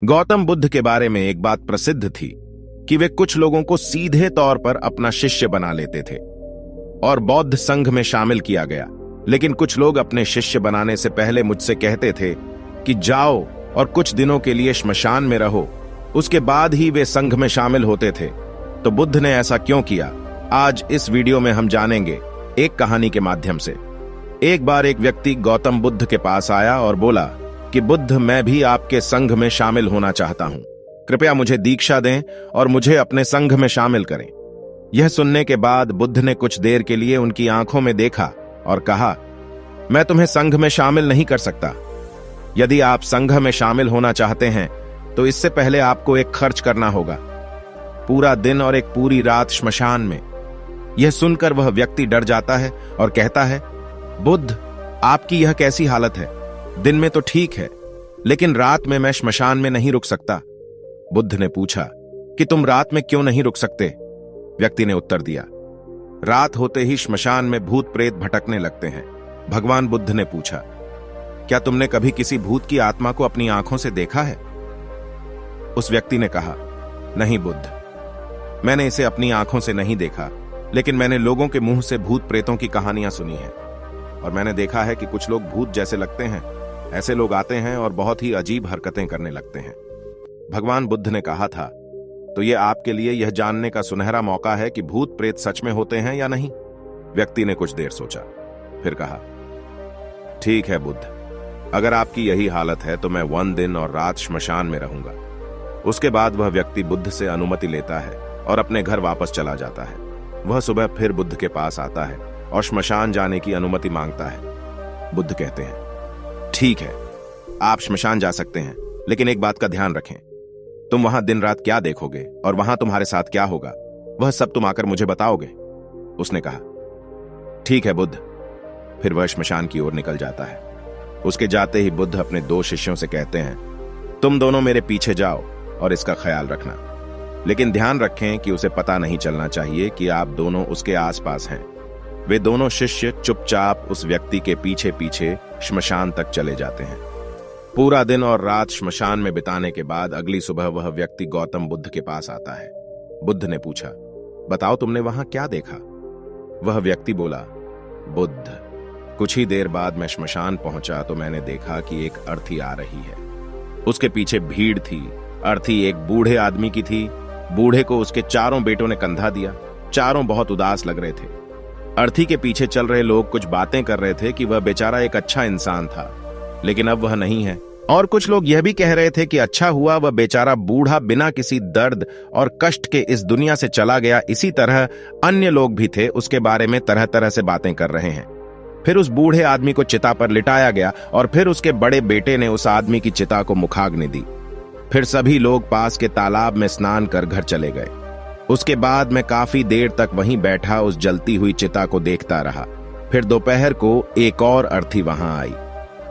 गौतम बुद्ध के बारे में एक बात प्रसिद्ध थी कि वे कुछ लोगों को सीधे तौर पर अपना शिष्य बना लेते थे और बौद्ध संघ में शामिल किया गया। लेकिन कुछ लोग अपने शिष्य बनाने से पहले मुझसे कहते थे कि जाओ और कुछ दिनों के लिए श्मशान में रहो, उसके बाद ही वे संघ में शामिल होते थे। तो बुद्ध ने ऐसा क्यों किया, आज इस वीडियो में हम जानेंगे एक कहानी के माध्यम से। एक बार एक व्यक्ति गौतम बुद्ध के पास आया और बोला कि बुद्ध, मैं भी आपके संघ में शामिल होना चाहता हूं, कृपया मुझे दीक्षा दें और मुझे अपने संघ में शामिल करें। यह सुनने के बाद बुद्ध ने कुछ देर के लिए उनकी आंखों में देखा और कहा, मैं तुम्हें संघ में शामिल नहीं कर सकता। यदि आप संघ में शामिल होना चाहते हैं तो इससे पहले आपको एक खर्च करना होगा, पूरा दिन और एक पूरी रात श्मशान में। यह सुनकर वह व्यक्ति डर जाता है और कहता है, बुद्ध, आपकी यह कैसी हालत है? दिन में तो ठीक है, लेकिन रात में मैं श्मशान में नहीं रुक सकता। बुद्ध ने पूछा कि तुम रात में क्यों नहीं रुक सकते? व्यक्ति ने उत्तर दिया, रात होते ही श्मशान में भूत प्रेत भटकने लगते हैं। भगवान बुद्ध ने पूछा, क्या तुमने कभी किसी भूत की आत्मा को अपनी आंखों से देखा है? उस व्यक्ति ने कहा, नहीं बुद्ध, मैंने इसे अपनी आंखों से नहीं देखा, लेकिन मैंने लोगों के मुंह से भूत प्रेतों की कहानियां सुनी हैं और मैंने देखा है कि कुछ लोग भूत जैसे लगते हैं। ऐसे लोग आते हैं और बहुत ही अजीब हरकतें करने लगते हैं। भगवान बुद्ध ने कहा था, तो यह आपके लिए यह जानने का सुनहरा मौका है कि भूत प्रेत सच में होते हैं या नहीं। व्यक्ति ने कुछ देर सोचा, फिर कहा, ठीक है बुद्ध, अगर आपकी यही हालत है तो मैं 1 दिन और रात श्मशान में रहूंगा। उसके बाद वह व्यक्ति बुद्ध से अनुमति लेता है और अपने घर वापस चला जाता है। वह सुबह फिर बुद्ध के पास आता है और श्मशान जाने की अनुमति मांगता है। बुद्ध कहते हैं, ठीक है, आप श्मशान जा सकते हैं, लेकिन एक बात का ध्यान रखें, तुम वहां दिन रात क्या देखोगे और वहां तुम्हारे साथ क्या होगा, वह सब तुम आकर मुझे बताओगे। उसने कहा, ठीक है बुद्ध। फिर वह श्मशान की ओर निकल जाता है। उसके जाते ही बुद्ध अपने 2 शिष्यों से कहते हैं, तुम दोनों मेरे पीछे जाओ और इसका ख्याल रखना, लेकिन ध्यान रखें कि उसे पता नहीं चलना चाहिए कि आप दोनों उसके आसपास हैं। वे दोनों शिष्य चुपचाप उस व्यक्ति के पीछे पीछे श्मशान तक चले जाते हैं। पूरा दिन और रात श्मशान में बिताने के बाद अगली सुबह वह व्यक्ति गौतम बुद्ध के पास आता है। बुद्ध ने पूछा, बताओ तुमने वहां क्या देखा? वह व्यक्ति बोला, बुद्ध, कुछ ही देर बाद मैं श्मशान पहुंचा तो मैंने देखा कि एक अर्थी आ रही है। उसके पीछे भीड़ थी। अर्थी एक बूढ़े आदमी की थी। बूढ़े को उसके 4 बेटों ने कंधा दिया। चारों बहुत उदास लग रहे थे। अर्थी के पीछे चल रहे लोग कुछ बातें कर रहे थे कि वह बेचारा एक अच्छा इंसान था, लेकिन अब वह नहीं है। और कुछ लोग यह भी कह रहे थे कि अच्छा हुआ वह बेचारा बूढ़ा बिना किसी दर्द और कष्ट के इस दुनिया से चला गया। इसी तरह अन्य लोग भी थे, उसके बारे में तरह तरह से बातें कर रहे हैं। फिर उस बूढ़े आदमी को चिता पर लिटाया गया और फिर उसके बड़े बेटे ने उस आदमी की चिता को मुखाग्नि दी। फिर सभी लोग पास के तालाब में स्नान कर घर चले गए। उसके बाद मैं काफी देर तक वहीं बैठा उस जलती हुई चिता को देखता रहा। फिर दोपहर को एक और अर्थी वहां आई।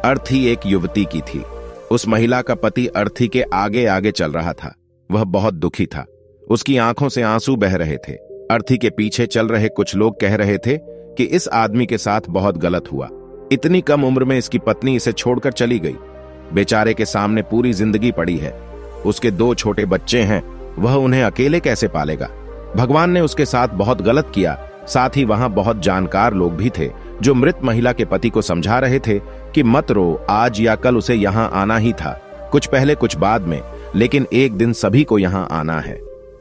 अर्थी एक युवती की थी। उस महिला का पति अर्थी के आगे आगे चल रहा था। वह बहुत दुखी था। उसकी आंखों से आंसू बह रहे थे। अर्थी के पीछे चल रहे कुछ लोग कह रहे थे कि इस आदमी के साथ बहुत गलत हुआ। इतनी कम उम्र में इसकी पत्नी इसे छोड़कर चली गई। बेचारे के सामने पूरी जिंदगी पड़ी है। उसके 2 छोटे बच्चे हैं, वह उन्हें अकेले कैसे पालेगा? भगवान ने उसके साथ बहुत गलत किया। साथ ही वहां बहुत जानकार लोग भी थे जो मृत महिला के पति को समझा रहे थे कि मत रो, आज या कल उसे यहां आना ही था, कुछ पहले कुछ बाद में, लेकिन एक दिन सभी को यहां आना है।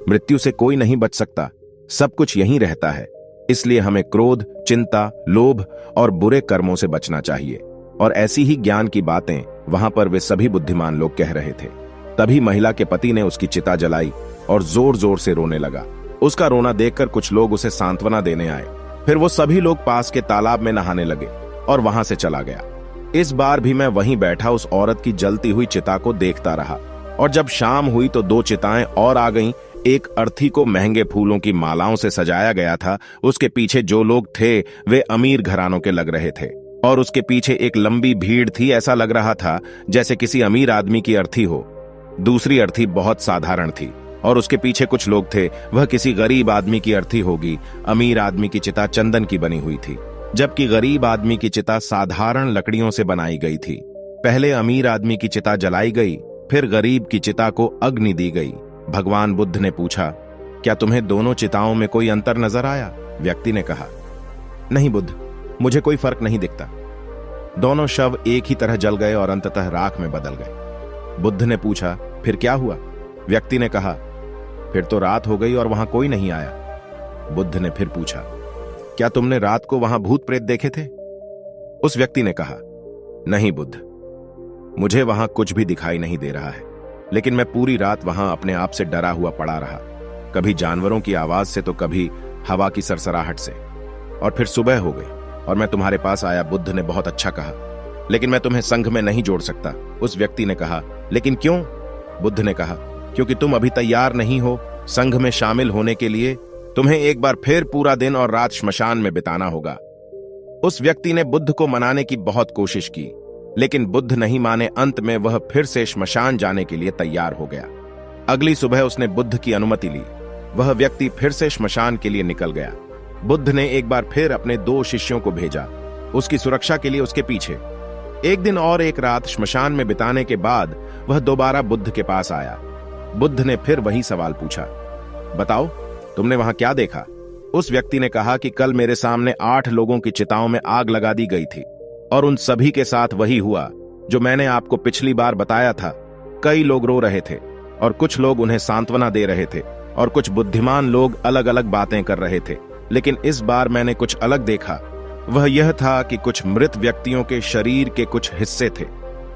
मृत्यु से कोई नहीं बच सकता, सब कुछ यहीं रहता है। इसलिए हमें क्रोध, चिंता, लोभ और बुरे कर्मों से बचना चाहिए। और ऐसी ही ज्ञान की बातें वहां पर वे सभी बुद्धिमान लोग कह रहे थे। तभी महिला के पति ने उसकी चिता जलाई और जोर जोर से रोने लगा। उसका रोना देखकर कुछ लोग उसे सांत्वना देने आए। फिर वो सभी लोग पास के तालाब में नहाने लगे और वहां से चला गया। इस बार भी मैं वहीं बैठा उस औरत की जलती हुई चिता को देखता रहा। और जब शाम हुई तो 2 चिताएं और आ गईं। एक अर्थी को महंगे फूलों की मालाओं से सजाया गया था। उसके पीछे जो लोग थे वे अमीर घरानों के लग रहे थे और उसके पीछे एक लंबी भीड़ थी। ऐसा लग रहा था जैसे किसी अमीर आदमी की अर्थी हो। दूसरी अर्थी बहुत साधारण थी और उसके पीछे कुछ लोग थे, वह किसी गरीब आदमी की अर्थी होगी। अमीर आदमी की चिता चंदन की बनी हुई थी, जबकि गरीब आदमी की चिता साधारण लकड़ियों से बनाई गई थी। पहले अमीर आदमी की चिता जलाई गई फिर गरीब की चिता को अग्नि दी गई। भगवान बुद्ध ने पूछा, क्या तुम्हें दोनों चिताओं में कोई अंतर नजर आया? व्यक्ति ने कहा, नहीं बुद्ध, मुझे कोई फर्क नहीं दिखता। दोनों शव एक ही तरह जल गए और अंततः राख में बदल गए। बुद्ध ने पूछा, फिर क्या हुआ? व्यक्ति ने कहा, फिर तो रात हो गई और वहां कोई नहीं आया। बुद्ध ने फिर पूछा, क्या तुमने रात को वहां भूत प्रेत देखे थे? उस व्यक्ति ने कहा, नहीं बुद्ध, मुझे वहां कुछ भी दिखाई नहीं दे रहा है, लेकिन मैं पूरी रात वहां अपने आप से डरा हुआ पड़ा रहा, कभी जानवरों की आवाज से तो कभी हवा की सरसराहट से। और फिर सुबह हो गई और मैं तुम्हारे पास आया। बुद्ध ने बहुत अच्छा कहा, लेकिन मैं तुम्हें संघ में नहीं जोड़ सकता। उस व्यक्ति ने कहा, लेकिन क्यों? बुद्ध ने कहा, क्योंकि तुम अभी तैयार नहीं हो संघ में शामिल होने के लिए। तुम्हें एक बार फिर पूरा दिन और रात श्मशान में बिताना होगा। उस व्यक्ति ने बुद्ध को मनाने की बहुत कोशिश की, लेकिन बुद्ध नहीं माने। अंत में वह फिर से श्मशान जाने के लिए तैयार हो गया। अगली सुबह उसने बुद्ध की अनुमति ली। वह व्यक्ति फिर से श्मशान के लिए निकल गया। बुद्ध ने एक बार फिर अपने 2 शिष्यों को भेजा, उसकी सुरक्षा के लिए उसके पीछे। एक दिन और एक रात श्मशान में बिताने के बाद वह दोबारा बुद्ध के पास आया। बुद्ध ने फिर वही सवाल पूछा, बताओ तुमने वहां क्या देखा? उस व्यक्ति ने कहा कि कल मेरे सामने 8 लोगों की चिताओं में आग लगा दी गई थी और उन सभी के साथ वही हुआ जो मैंने आपको पिछली बार बताया था। कई लोग रो रहे थे और कुछ लोग उन्हें सांत्वना दे रहे थे और कुछ बुद्धिमान लोग अलग अलग बातें कर रहे थे। लेकिन इस बार मैंने कुछ अलग देखा। वह यह था कि कुछ मृत व्यक्तियों के शरीर के कुछ हिस्से थे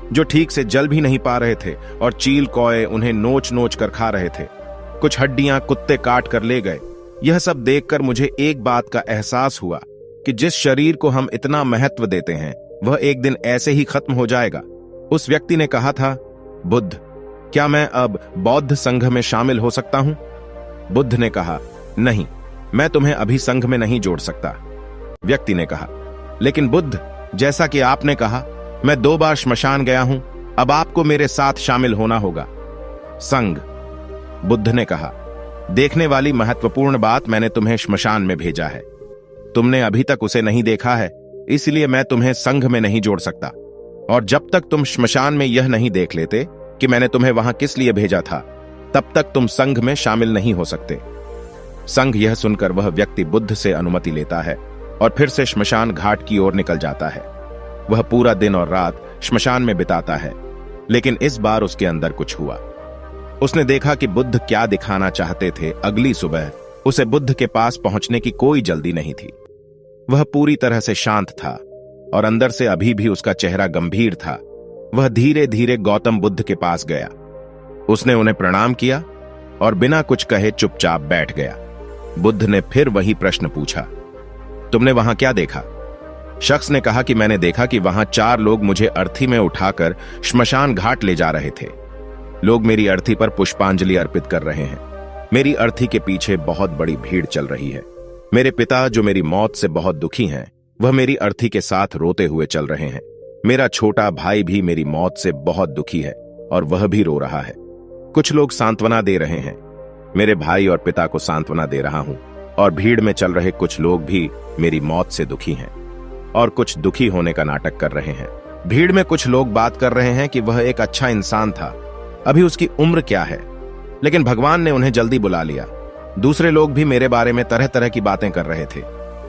जो ठीक से जल भी नहीं पा रहे थे और चील कौए उन्हें नोच नोच कर खा रहे थे। कुछ हड्डियां कुत्ते काट कर ले गए। यह सब देखकर मुझे एक बात का एहसास हुआ कि जिस शरीर को हम इतना महत्व देते हैं वह एक दिन ऐसे ही खत्म हो जाएगा। उस व्यक्ति ने कहा था, बुद्ध, क्या मैं अब बौद्ध संघ में शामिल हो सकता हूं? बुद्ध ने कहा, नहीं, मैं तुम्हें अभी संघ में नहीं जोड़ सकता। व्यक्ति ने कहा, लेकिन बुद्ध, जैसा कि आपने कहा, मैं 2 बार श्मशान गया हूं, अब आपको मेरे साथ शामिल होना होगा। संघ। बुद्ध ने कहा, देखने वाली महत्वपूर्ण बात, मैंने तुम्हें श्मशान में भेजा है। तुमने अभी तक उसे नहीं देखा है, इसलिए मैं तुम्हें संघ में नहीं जोड़ सकता। और जब तक तुम श्मशान में यह नहीं देख लेते कि मैंने तुम्हें वहां किस लिए भेजा था, तब तक तुम संघ में शामिल नहीं हो सकते। संघ। यह सुनकर वह व्यक्ति बुद्ध से अनुमति लेता है और फिर से श्मशान घाट की ओर निकल जाता है। वह पूरा दिन और रात श्मशान में बिताता है, लेकिन इस बार उसके अंदर कुछ हुआ। उसने देखा कि बुद्ध क्या दिखाना चाहते थे। अगली सुबह उसे बुद्ध के पास पहुंचने की कोई जल्दी नहीं थी। वह पूरी तरह से शांत था और अंदर से अभी भी उसका चेहरा गंभीर था। वह धीरे धीरे गौतम बुद्ध के पास गया। उसने उन्हें प्रणाम किया और बिना कुछ कहे चुपचाप बैठ गया। बुद्ध ने फिर वही प्रश्न पूछा, तुमने वहां क्या देखा? शख्स ने कहा कि मैंने देखा कि वहां 4 लोग मुझे अर्थी में उठाकर श्मशान घाट ले जा रहे थे। लोग मेरी अर्थी पर पुष्पांजलि अर्पित कर रहे हैं। मेरी अर्थी के पीछे बहुत बड़ी भीड़ चल रही है। मेरे पिता, जो मेरी मौत से बहुत दुखी हैं, वह मेरी अर्थी के साथ रोते हुए चल रहे हैं। मेरा छोटा भाई भी मेरी मौत से बहुत दुखी है और वह भी रो रहा है। कुछ लोग सांत्वना दे रहे हैं। मेरे भाई और पिता को सांत्वना दे रहा हूं और भीड़ में चल रहे कुछ लोग भी मेरी मौत से दुखी हैं और कुछ दुखी होने का नाटक कर रहे हैं। भीड़ में कुछ लोग बात कर रहे हैं कि वह एक अच्छा इंसान था, अभी उसकी उम्र क्या है, लेकिन भगवान ने उन्हें जल्दी बुला लिया। दूसरे लोग भी मेरे बारे में तरह तरह की बातें कर रहे थे।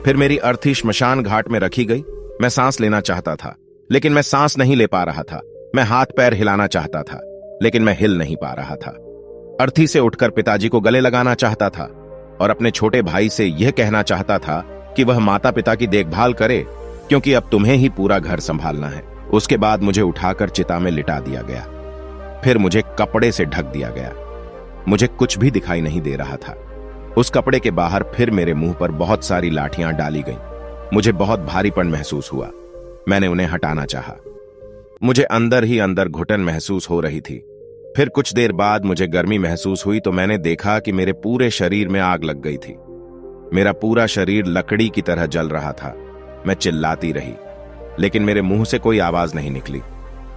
फिर मेरी अर्थी श्मशान घाट में रखी गई। मैं सांस लेना चाहता था, लेकिन मैं सांस नहीं ले पा रहा था। मैं हाथ पैर हिलाना चाहता था, लेकिन मैं हिल नहीं पा रहा था। अर्थी से उठकर पिताजी को गले लगाना चाहता था और अपने छोटे भाई से यह कहना चाहता था कि वह माता पिता की देखभाल करे, क्योंकि अब तुम्हें ही पूरा घर संभालना है। उसके बाद मुझे उठाकर चिता में लिटा दिया गया। फिर मुझे कपड़े से ढक दिया गया। मुझे कुछ भी दिखाई नहीं दे रहा था। उस कपड़े के बाहर फिर मेरे मुंह पर बहुत सारी लाठियां डाली गईं। मुझे बहुत भारीपन महसूस हुआ। मैंने उन्हें हटाना चाहा। मुझे अंदर ही अंदर घुटन महसूस हो रही थी। फिर कुछ देर बाद मुझे गर्मी महसूस हुई तो मैंने देखा कि मेरे पूरे शरीर में आग लग गई थी। मेरा पूरा शरीर लकड़ी की तरह जल रहा था। मैं चिल्लाती रही, लेकिन मेरे मुंह से कोई आवाज नहीं निकली।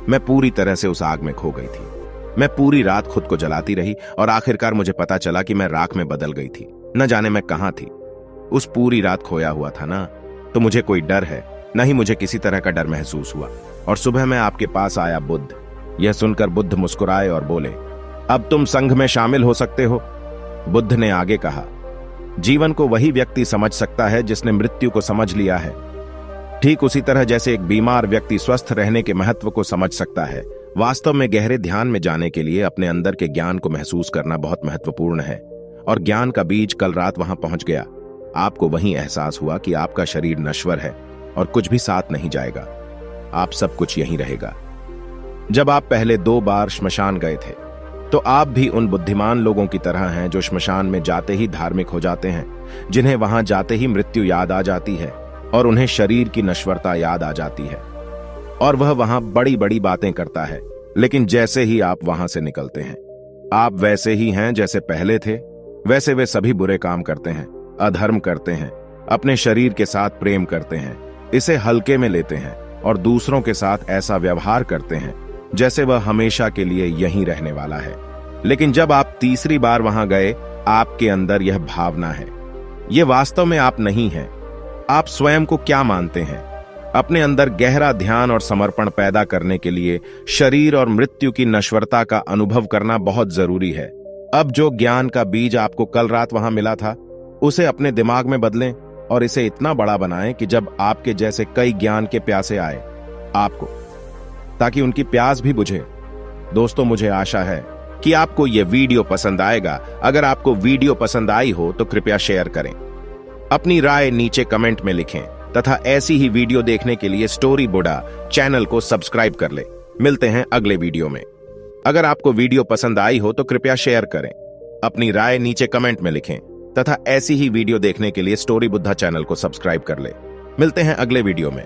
मैं पूरी तरह से उस आग में खो गई थी। मैं पूरी रात खुद को जलाती रही और आखिरकार मुझे पता चला कि मैं राख में बदल गई थी। न जाने मैं कहां थी। उस पूरी रात खोया हुआ था ना, तो मुझे कोई डर है, न ही मुझे किसी तरह का डर महसूस हुआ। और सुबह मैं आपके पास आया बुद्ध। यह सुनकर बुद्ध मुस्कुराए और बोले, अब तुम संघ में शामिल हो सकते हो। बुद्ध ने आगे कहा, जीवन को वही व्यक्ति समझ सकता है जिसने मृत्यु को समझ लिया है। ठीक उसी तरह जैसे एक बीमार व्यक्ति स्वस्थ रहने के महत्व को समझ सकता है, वास्तव में गहरे ध्यान में जाने के लिए अपने अंदर के ज्ञान को महसूस करना बहुत महत्वपूर्ण है। और ज्ञान का बीज कल रात वहां पहुंच गया। आपको वहीं एहसास हुआ कि आपका शरीर नश्वर है और कुछ भी साथ नहीं जाएगा, आप सब कुछ यहीं रहेगा। जब आप पहले 2 बार श्मशान गए थे तो आप भी उन बुद्धिमान लोगों की तरह हैं जो श्मशान में जाते ही धार्मिक हो जाते हैं, जिन्हें वहां जाते ही मृत्यु याद आ जाती है और उन्हें शरीर की नश्वरता याद आ जाती है और वह वहां बड़ी बड़ी बातें करता है। लेकिन जैसे ही आप वहां से निकलते हैं, आप वैसे ही हैं जैसे पहले थे। वैसे वे सभी बुरे काम करते हैं, अधर्म करते हैं, अपने शरीर के साथ प्रेम करते हैं, इसे हल्के में लेते हैं और दूसरों के साथ ऐसा व्यवहार करते हैं जैसे वह हमेशा के लिए यहीं रहने वाला है। लेकिन जब आप तीसरी बार वहां गए, आपके अंदर यह भावना है। यह वास्तव में आप नहीं हैं। आप स्वयं को क्या मानते हैं? अपने अंदर गहरा ध्यान और समर्पण पैदा करने के लिए शरीर और मृत्यु की नश्वरता का अनुभव करना बहुत जरूरी है। अब जो ज्ञान का बीज आपको कल रात वहां मिला था, उसे अपने दिमाग में बदलें और इसे इतना बड़ा बनाएं कि जब आपके जैसे कई ज्ञान के प्यासे आए आपको, ताकि उनकी प्यास भी बुझे। दोस्तों, मुझे आशा है कि आपको यह वीडियो पसंद आएगा। अगर आपको वीडियो पसंद आई हो तो कृपया शेयर करें, अपनी राय नीचे कमेंट में लिखें तथा ऐसी ही वीडियो देखने के लिए स्टोरी बुडा चैनल को सब्सक्राइब कर ले। मिलते हैं अगले वीडियो में। अगर आपको वीडियो पसंद आई हो तो कृपया शेयर करें, अपनी राय नीचे कमेंट में लिखें तथा ऐसी ही वीडियो देखने के लिए स्टोरी बुद्धा चैनल को सब्सक्राइब कर ले। मिलते हैं अगले वीडियो में।